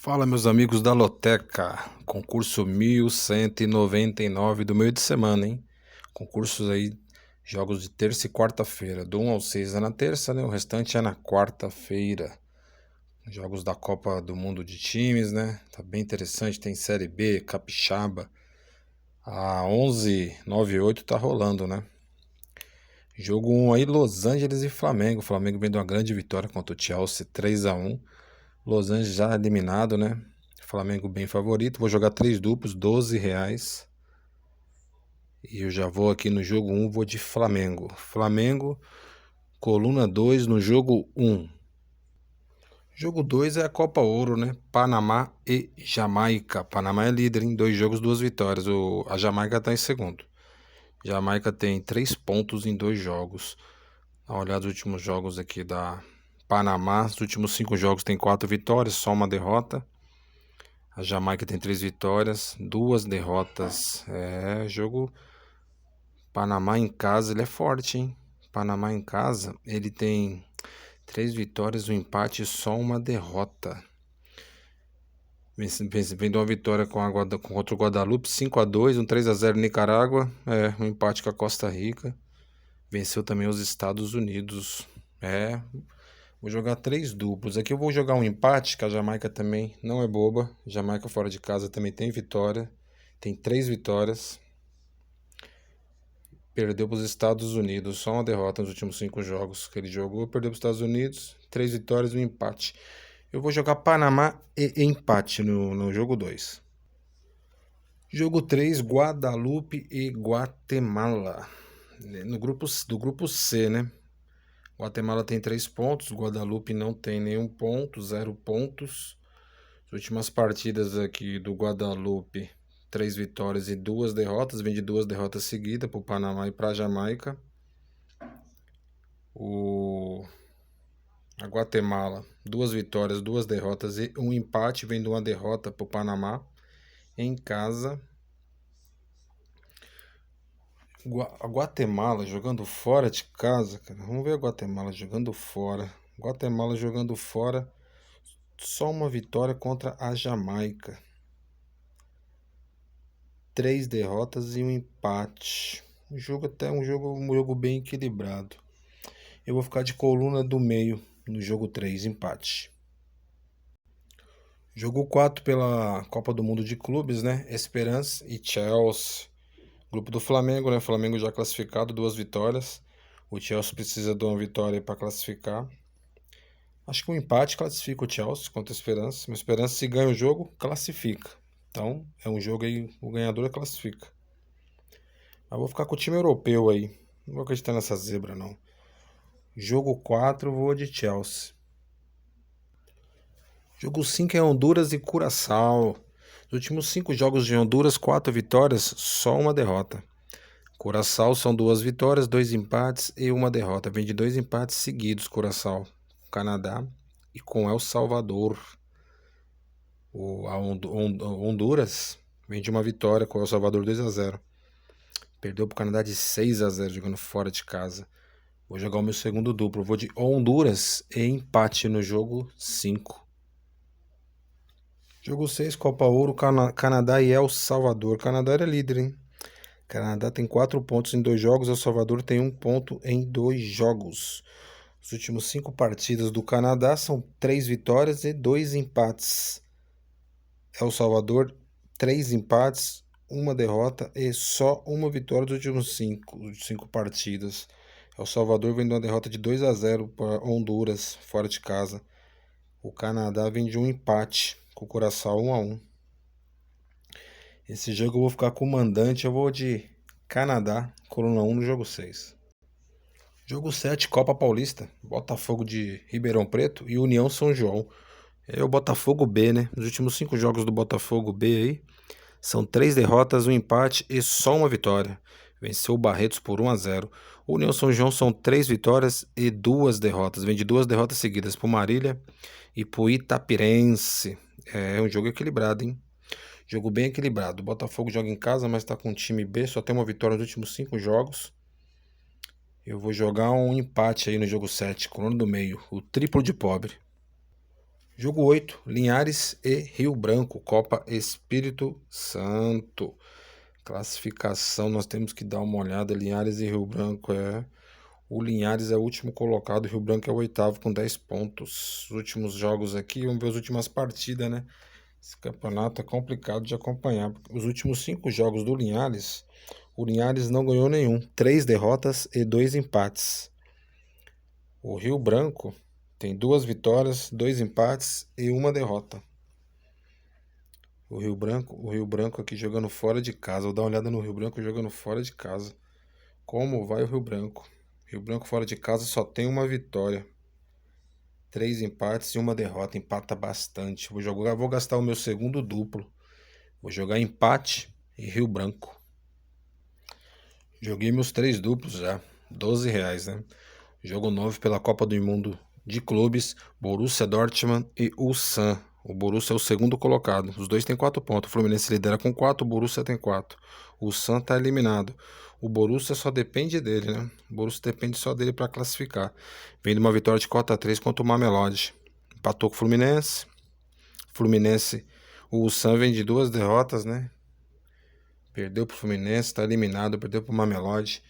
Fala, meus amigos da Loteca, concurso 1199 do meio de semana, hein? Concursos aí, jogos de terça e quarta-feira, do 1 ao 6 é na terça, né? O restante é na quarta-feira. Jogos da Copa do Mundo de times, né? Tá bem interessante, tem Série B, Capixaba. A 1198 tá rolando, né? Jogo 1 aí, Los Angeles e Flamengo. O Flamengo vem de uma grande vitória contra o Chelsea, 3-1. Los Angeles já eliminado, né? Flamengo bem favorito. Vou jogar 3 duplos, R$ 12. E eu já vou aqui no jogo 1, vou de Flamengo. Flamengo, coluna 2 no jogo 1. Jogo 2 é a Copa Ouro, né? Panamá e Jamaica. Panamá é líder em 2 jogos, 2 vitórias. A Jamaica está em segundo. Jamaica tem 3 pontos em 2 jogos. Dá uma olhada nos últimos jogos aqui da Panamá. Os últimos 5 jogos tem 4 vitórias, só uma derrota. A Jamaica tem 3 vitórias, 2 derrotas. Jogo Panamá em casa, ele é forte, hein? Panamá em casa, ele tem 3 vitórias, um empate e só uma derrota. Vem de uma vitória contra o Guadalupe, 5-2, um 3-0 em Nicarágua, um empate com a Costa Rica. Venceu também os Estados Unidos. Vou jogar 3 duplos. Aqui eu vou jogar um empate, que a Jamaica também não é boba. Jamaica fora de casa também tem vitória. Tem 3 vitórias. Perdeu para os Estados Unidos. Só uma derrota nos últimos 5 jogos que ele jogou. Perdeu para os Estados Unidos. 3 vitórias e um empate. Eu vou jogar Panamá e empate no jogo 2. Jogo 3, Guadalupe e Guatemala. Do grupo C, né? Guatemala tem 3 pontos, Guadalupe não tem nenhum ponto, 0 pontos. As últimas partidas aqui do Guadalupe, 3 vitórias e 2 derrotas, vem de 2 derrotas seguidas para o Panamá e para a Jamaica. A Guatemala, 2 vitórias, 2 derrotas e um empate, vem de uma derrota para o Panamá em casa. A Guatemala jogando fora de casa, cara. Vamos ver a Guatemala jogando fora. Guatemala jogando fora, só uma vitória contra a Jamaica. 3 derrotas e um empate. Um jogo bem equilibrado. Eu vou ficar de coluna do meio no jogo 3, empate. Jogo 4 pela Copa do Mundo de Clubes, né? Esperance e Chelsea. Grupo do Flamengo, né? Flamengo já classificado, 2 vitórias. O Chelsea precisa de uma vitória para classificar. Acho que um empate classifica o Chelsea contra a Esperance. Mas a Esperance, se ganha o jogo, classifica. Então, é um jogo aí, o ganhador classifica. Mas vou ficar com o time europeu aí. Não vou acreditar nessa zebra, não. Jogo 4, vou de Chelsea. Jogo 5 é Honduras e Curaçao. Nos últimos 5 jogos de Honduras, 4 vitórias, só uma derrota. Curaçao são 2 vitórias, 2 empates e uma derrota. Vem de 2 empates seguidos, Curaçao. Canadá e com El Salvador. Honduras vem de uma vitória com El Salvador 2-0. Perdeu para o Canadá de 6-0 jogando fora de casa. Vou jogar o meu segundo duplo. Vou de Honduras e empate no jogo 5. Jogo 6, Copa Ouro, Canadá e El Salvador. Canadá era líder, hein? Canadá tem 4 pontos em 2 jogos. El Salvador tem 1 ponto em 2 jogos. Os últimos 5 partidas do Canadá são 3 vitórias e 2 empates. El Salvador, 3 empates, 1 derrota e só uma vitória dos últimos 5 partidas. El Salvador vem de uma derrota de 2-0 para Honduras, fora de casa. O Canadá vem de um empate com o Curaçao 1-1. Esse jogo eu vou ficar com o mandante, eu vou de Canadá, coluna 1 no jogo 6. Jogo 7, Copa Paulista, Botafogo de Ribeirão Preto e União São João. É o Botafogo B, né? Os últimos 5 jogos do Botafogo B aí são 3 derrotas, um empate e só uma vitória. Venceu o Barretos por 1-0. O União São João são 3 vitórias e 2 derrotas. Vem de 2 derrotas seguidas pro Marília e pro Itapirense. É um jogo equilibrado, hein? Jogo bem equilibrado. O Botafogo joga em casa, mas tá com o time B, só tem uma vitória nos últimos 5 jogos. Eu vou jogar um empate aí no jogo 7, coluna do meio, o triplo de pobre. Jogo 8, Linhares e Rio Branco, Copa Espírito Santo. Classificação, nós temos que dar uma olhada. Linhares e Rio Branco O Linhares é o último colocado, o Rio Branco é o oitavo com 10 pontos. Os últimos jogos aqui, vamos ver as últimas partidas, né? Esse campeonato é complicado de acompanhar. Os últimos 5 jogos do Linhares, o Linhares não ganhou nenhum. 3 derrotas e 2 empates. O Rio Branco tem 2 vitórias, 2 empates e 1 derrota. O Rio Branco aqui jogando fora de casa. Vou dar uma olhada no Rio Branco jogando fora de casa. Como vai o Rio Branco? Rio Branco fora de casa só tem 1 vitória. 3 empates e 1 derrota. Empata bastante. Vou gastar o meu segundo duplo. Vou jogar empate e Rio Branco. Joguei meus 3 duplos já. R$ 12, né? Jogo 9 pela Copa do Mundo de Clubes. Borussia Dortmund e Ulsan. O Borussia é o segundo colocado. Os dois têm 4 pontos. O Fluminense lidera com 4, o Borussia tem 4. O Ulsan está eliminado. O Borussia só depende dele, né? O Borussia depende só dele para classificar. Vem de uma vitória de cota 3 contra o Mamelodi. Empatou com o Fluminense. O Ulsan vem de 2 derrotas, né? Perdeu para o Fluminense, está eliminado. Perdeu para o Mamelodi.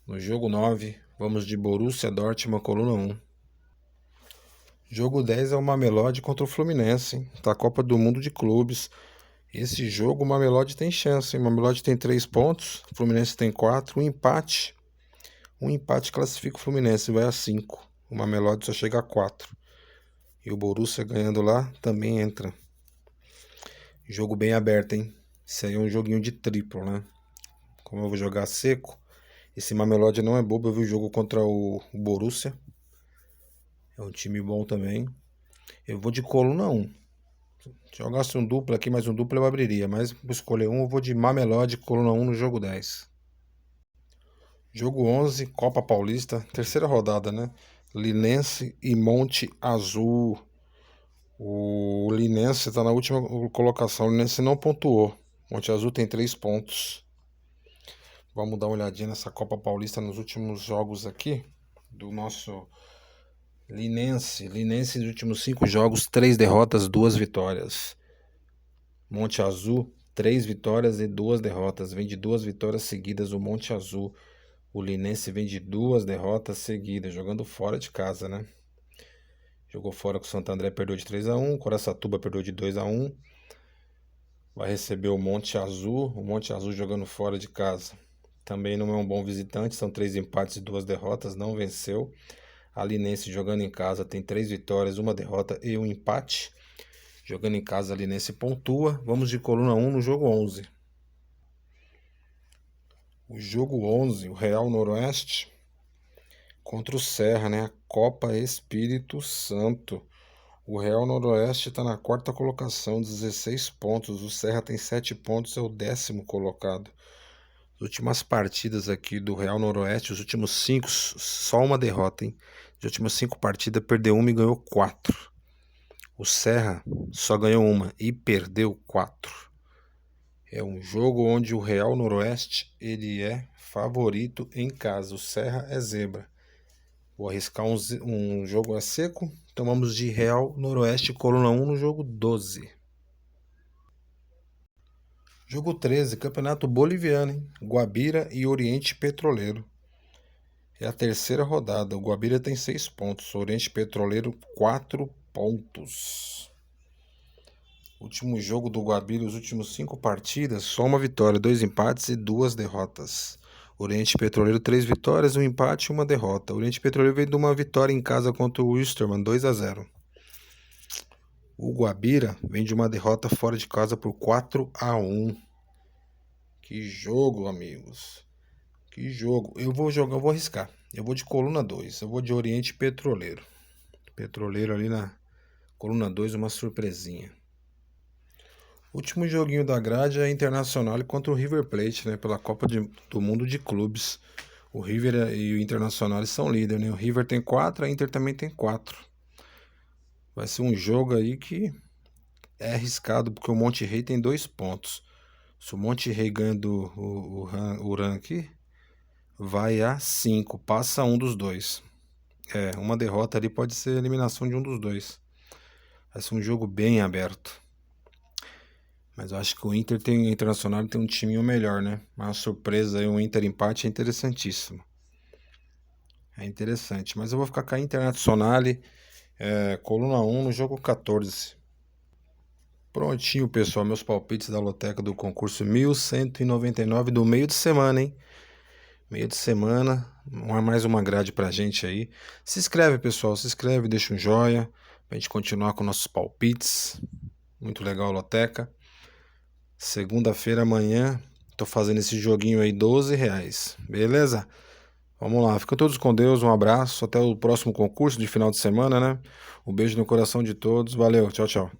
No jogo 9, vamos de Borussia Dortmund, coluna 1. Jogo 10 é o Mamelodi contra o Fluminense, hein? Tá a Copa do Mundo de Clubes. Esse jogo o Mamelodi tem chance, hein? O Mamelodi tem 3 pontos, o Fluminense tem 4, um empate. Um empate classifica o Fluminense, vai a 5. O Mamelodi só chega a 4. E o Borussia ganhando lá também entra. Jogo bem aberto, hein? Isso aí é um joguinho de triplo, né? Como eu vou jogar seco, esse Mamelodi não é bobo. Eu vi o jogo contra o Borussia. É um time bom também. Eu vou de coluna 1. Se eu jogasse um duplo aqui, mais um duplo eu abriria. Mas vou escolher um, eu vou de Mamelodi, coluna 1 no jogo 10. Jogo 11, Copa Paulista, terceira rodada, né? Linense e Monte Azul. O Linense está na última colocação. O Linense não pontuou. Monte Azul tem 3 pontos. Vamos dar uma olhadinha nessa Copa Paulista nos últimos jogos aqui do nosso Linense. Linense nos últimos 5 jogos, 3 derrotas, 2 vitórias. Monte Azul, 3 vitórias e 2 derrotas. Vem de 2 vitórias seguidas o Monte Azul. O Linense vem de 2 derrotas seguidas, jogando fora de casa, né? Jogou fora com o Santo André, perdeu de 3-1. O Caraçatuba perdeu de 2-1. Vai receber o Monte Azul. O Monte Azul jogando fora de casa. Também não é um bom visitante, são 3 empates e 2 derrotas, não venceu. A Linense jogando em casa tem 3 vitórias, 1 derrota e 1 empate. Jogando em casa, a Linense pontua. Vamos de coluna 1 no jogo 11. O jogo 11, o Real Noroeste contra o Serra, né? A Copa Espírito Santo. O Real Noroeste está na 4ª colocação, 16 pontos. O Serra tem 7 pontos, é o 10º colocado. As últimas partidas aqui do Real Noroeste, os últimos 5, só 1 derrota, hein? As últimas 5 partidas, perdeu 1 e ganhou 4. O Serra só ganhou 1 e perdeu 4. É um jogo onde o Real Noroeste ele é favorito em casa. O Serra é zebra. Vou arriscar um jogo a seco. Então vamos de Real Noroeste, coluna 1 no jogo 12. Jogo 13, Campeonato Boliviano, hein? Guabira e Oriente Petroleiro. É a terceira rodada. O Guabira tem 6 pontos. O Oriente Petroleiro, 4 pontos. Último jogo do Guabira, os últimos 5 partidas, só 1 vitória, 2 empates e 2 derrotas. Oriente Petroleiro, 3 vitórias, 1 empate e 1 derrota. O Oriente Petroleiro veio de uma vitória em casa contra o Wilstermann, 2-0. O Guabira vem de uma derrota fora de casa por 4-1. Que jogo, amigos. Que jogo. Eu vou arriscar. Eu vou de coluna 2. Eu vou de Oriente Petroleiro. Petroleiro ali na coluna 2, uma surpresinha. Último joguinho da grade é Internacional contra o River Plate, né? Pela Copa do Mundo de Clubes. O River e o Internacional são líderes, né? O River tem 4, a Inter também tem 4. Vai ser um jogo aí que é arriscado, porque o Monte Rei tem 2 pontos. Se o Monte Rei ganha do Uran aqui, vai a 5. Passa um dos dois. Uma derrota ali pode ser a eliminação de um dos dois. Vai ser um jogo bem aberto. Mas eu acho que o Internacional tem um timinho melhor, né? Uma surpresa aí, um Inter empate é interessantíssimo. É interessante. Mas eu vou ficar com a Internacional, coluna 1 no jogo 14. Prontinho, pessoal. Meus palpites da loteca do concurso 1199 do meio de semana, hein? Meio de semana. Mais uma grade pra gente aí. Se inscreve, pessoal. Se inscreve, deixa um joia. Pra gente continuar com nossos palpites. Muito legal a loteca. Segunda-feira, amanhã, tô fazendo esse joguinho aí, R$ 12. Beleza? Vamos lá. Fiquem todos com Deus. Um abraço. Até o próximo concurso de final de semana, né? Um beijo no coração de todos. Valeu. Tchau, tchau.